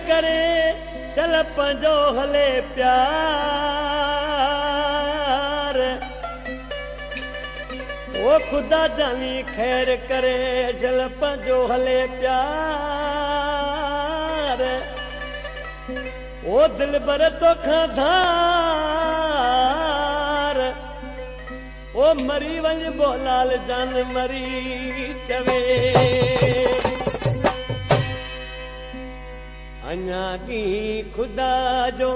करे चल पंजो हले प्यार वो खुदा जानी खैर करे चल पंजो हले प्यार वो दिल बर तो खाधार वो मरी वंज बोलाल जान मरी चवे अञा की खुदा जो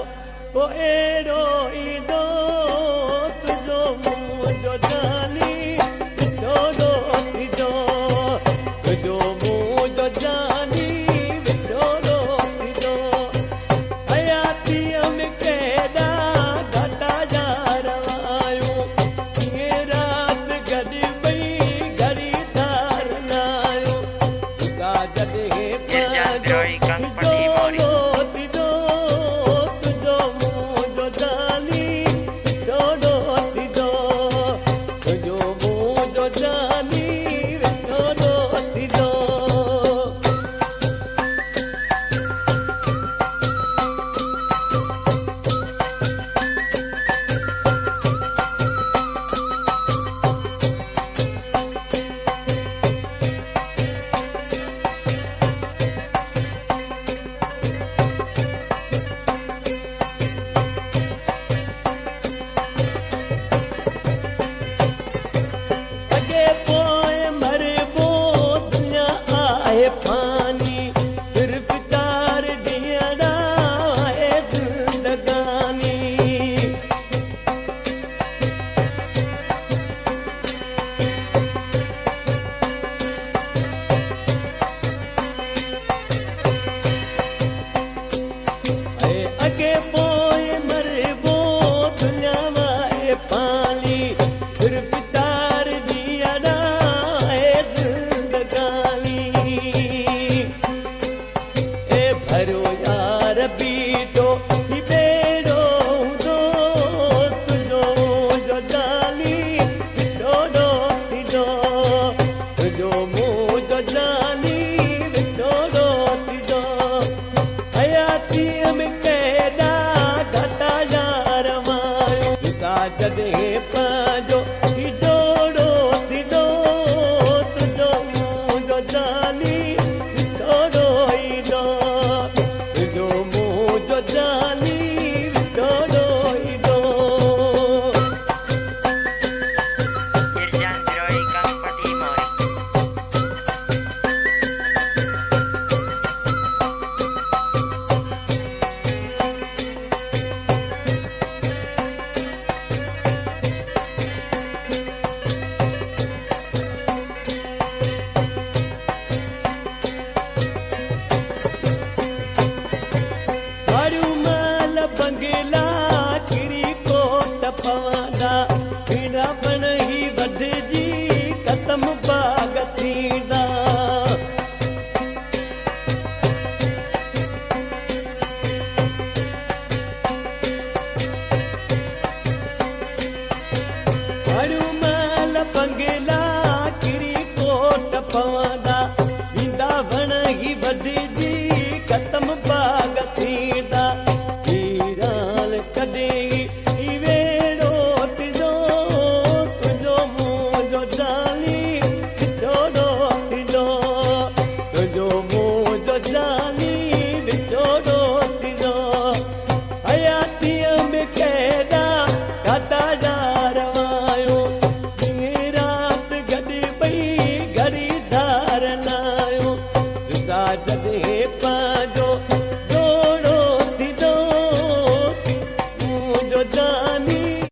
को एड़ो ईदो तुझो मुंह जो जानी छोड़ो तिजो तुझो मुंह जो जानी छोड़ो तिजो हयाती में केदा घटा जा रवायो ये रात गड़ी बई घड़ी धार नायो खुदा जदे जदे